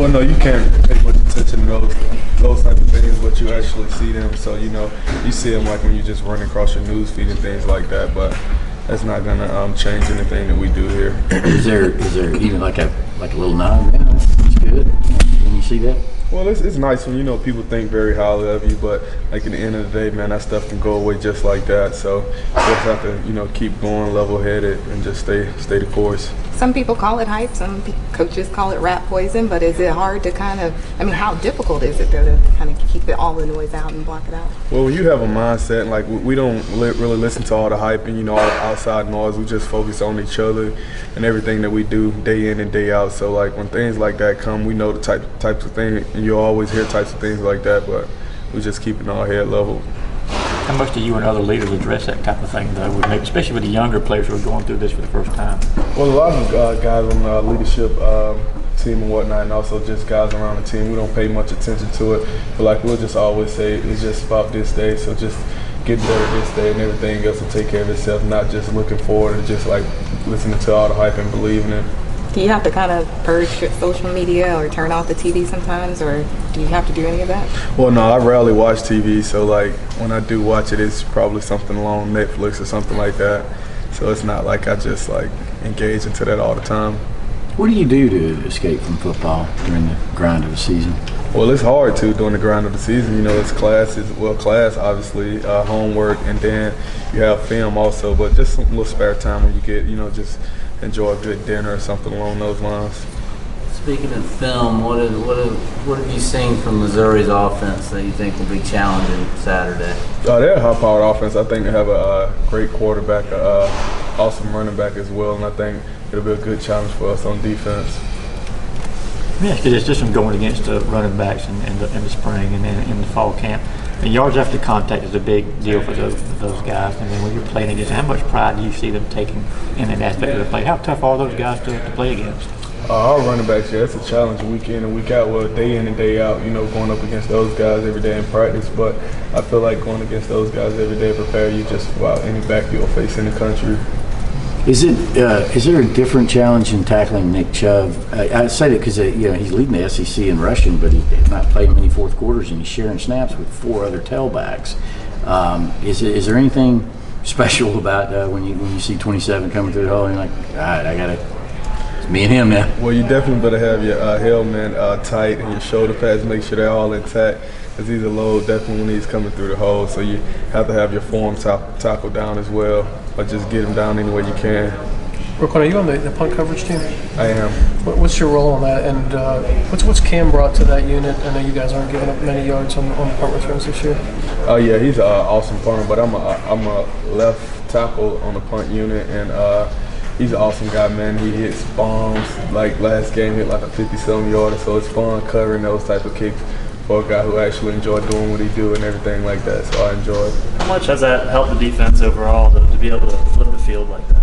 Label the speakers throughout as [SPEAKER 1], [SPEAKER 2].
[SPEAKER 1] Well, no, you can't pay much attention to those type of things, but you actually see them. So you see them like when you just run across your news feed and things like that. But that's not gonna change anything that we do here.
[SPEAKER 2] Is there even like a little nod? Man, that's good. When you see that.
[SPEAKER 1] Well, it's nice when people think very highly of you, but like at the end of the day, man, that stuff can go away just like that. So you just have to keep going level-headed and just stay the course.
[SPEAKER 3] Some people call it hype, some coaches call it rat poison, but is it hard to how difficult is it though to kind of keep all the noise out and block it out?
[SPEAKER 1] Well, when you have a mindset, like we don't really listen to all the hype and all the outside noise, we just focus on each other and everything that we do day in and day out. So like when things like that come, we know the types of things, and you'll always hear types of things like that, but we just keeping our head level.
[SPEAKER 4] How much do you and other leaders address that type of thing, though, especially with the younger players who are going through this for the first time?
[SPEAKER 1] Well, a lot of guys on the leadership team and whatnot, and also just guys around the team, we don't pay much attention to it. But like we'll just always say, it's just about this day, so just get better this day, and everything else will take care of itself. Not just looking forward and just like listening to all the hype and believing it.
[SPEAKER 3] Do you have to kind of purge social media or turn off the TV sometimes, or do you have to do any of that?
[SPEAKER 1] Well, no, I rarely watch TV, so like when I do watch it, it's probably something along Netflix or something like that. So it's not like I just like engage into that all the time.
[SPEAKER 2] What do you do to escape from football during the grind of the season?
[SPEAKER 1] Well, it's hard to during the grind of the season. It's class obviously, homework, and then you have film also. But just some little spare time when you get, just enjoy a good dinner or something along those lines.
[SPEAKER 5] Speaking of film, what have you seen from Missouri's offense that you think will be challenging Saturday?
[SPEAKER 1] They're a high-powered offense. I think they have a great quarterback, awesome running back as well, and I think it'll be a good challenge for us on defense.
[SPEAKER 4] Yeah, it's just from going against the running backs in the spring and then in the fall camp. The yards after contact is a big deal for those guys. And then when you're playing against, how much pride do you see them taking in that aspect of the play? How tough are those guys to play against?
[SPEAKER 1] Our running backs, yeah, it's a challenge week in and week out. Well, day in and day out, going up against those guys every day in practice. But I feel like going against those guys every day prepare you just for any back you'll face in the country.
[SPEAKER 2] Is there a different challenge in tackling Nick Chubb? I say that because he's leading the SEC in rushing, but he's not played many fourth quarters, and he's sharing snaps with 4 other tailbacks. Is there anything special about when you see 27 coming through the hole and you're like, all right, it's me and him now?
[SPEAKER 1] Well, you definitely better have your helmet tight and your shoulder pads, make sure they're all intact, because he's a load definitely when he's coming through the hole. So you have to have your form tackle down as well, or just get him down any way you can.
[SPEAKER 6] Roquan, are you on the punt coverage team?
[SPEAKER 1] I am.
[SPEAKER 6] What's your role on that, and what's Cam brought to that unit? I know you guys aren't giving up many yards on punt returns this year.
[SPEAKER 1] Yeah, he's an awesome punter, but I'm a left tackle on the punt unit, and he's an awesome guy, man. He hits bombs. Like last game, hit like a 50-something yarder, so it's fun covering those type of kicks for a guy who actually enjoy doing what he do and everything like that. So I enjoy it.
[SPEAKER 7] How much has that helped the defense overall to be able to flip the field like that?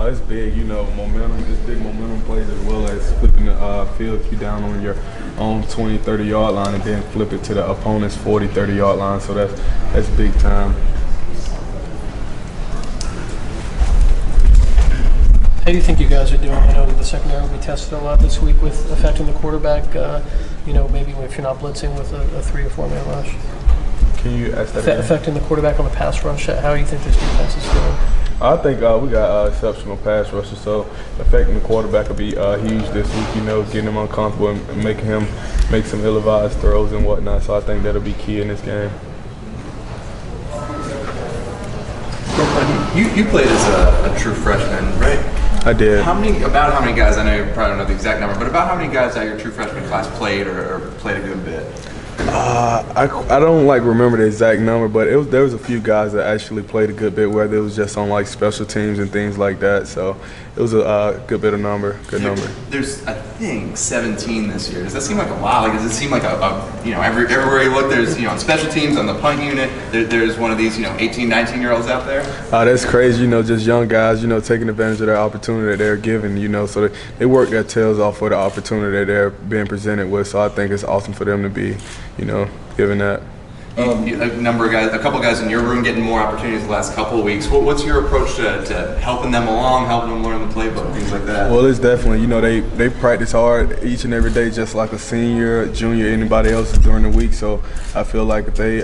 [SPEAKER 1] It's big, momentum. It's big momentum plays as well as flipping the field if you're down on your own 20, 30-yard line and then flip it to the opponent's 40, 30-yard line. So that's big time.
[SPEAKER 6] How do you think you guys are doing? I know that the secondary will be tested a lot this week with affecting the quarterback, maybe if you're not blitzing with a 3 or 4 man rush.
[SPEAKER 1] Can you ask that again?
[SPEAKER 6] Affecting the quarterback on the pass rush, how do you think this defense is doing?
[SPEAKER 1] I think we got exceptional pass rushers, so affecting the quarterback will be huge this week, getting him uncomfortable and making him make some ill-advised throws and whatnot. So I think that'll be key in this game.
[SPEAKER 8] You played as a true freshman, right?
[SPEAKER 1] I did.
[SPEAKER 8] How many guys, I know you probably don't know the exact number, but about how many guys out of your true freshman class played or played a good bit?
[SPEAKER 1] I don't remember the exact number, but there was a few guys that actually played a good bit, whether it was just on special teams and things like that. So it was a good bit of number, number.
[SPEAKER 8] There's I think 17 this year. Does that seem like a lot? Does it seem like everywhere you look, there's on special teams on the punt unit, there's one of these 18, 19-year-olds out there?
[SPEAKER 1] That's crazy. Just young guys, taking advantage of their opportunity that they're given. So they work their tails off for the opportunity that they're being presented with. So I think it's awesome for them to be given that.
[SPEAKER 8] a couple guys in your room getting more opportunities the last couple of weeks. What's your approach to helping them along, helping them learn the playbook, things like that?
[SPEAKER 1] Well, it's definitely, they practice hard each and every day, just like a senior, junior, anybody else during the week. So I feel like if they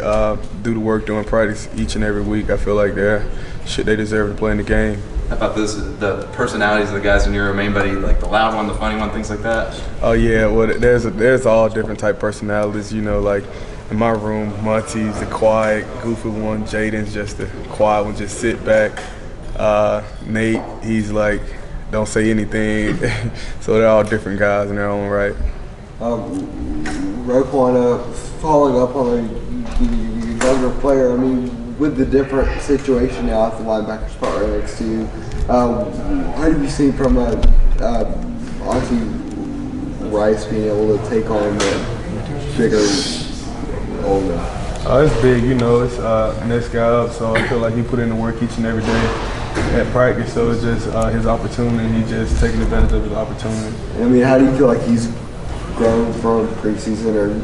[SPEAKER 1] do the work during practice each and every week, I feel like they deserve to play in the game.
[SPEAKER 8] How about the personalities of the guys in your room? Anybody like the loud one, the funny one, things like that?
[SPEAKER 1] Oh yeah, well there's all different type personalities. Like in my room, Monty's the quiet, goofy one. Jaden's just the quiet one, just sit back. Nate, he's like, don't say anything. So they're all different guys in their own right.
[SPEAKER 9] Roquan, following up on the younger player, I mean, with the different situation now at the linebacker spot right next to you, how do you see from obviously Rice being able to take on the bigger old man?
[SPEAKER 1] It's big, it's next guy up, so I feel like he put in the work each and every day at practice, so it's just his opportunity, and he's just taking advantage of his opportunity.
[SPEAKER 9] I mean, how do you feel like he's grown from preseason or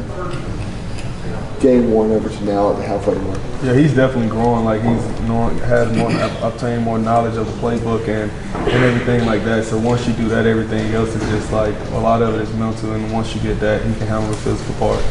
[SPEAKER 9] game one over to now at the halfway mark?
[SPEAKER 1] Yeah, he's definitely growing. Like obtained more knowledge of the playbook and everything like that. So once you do that, everything else is just like a lot of it is mental. And once you get that, he can handle the physical part.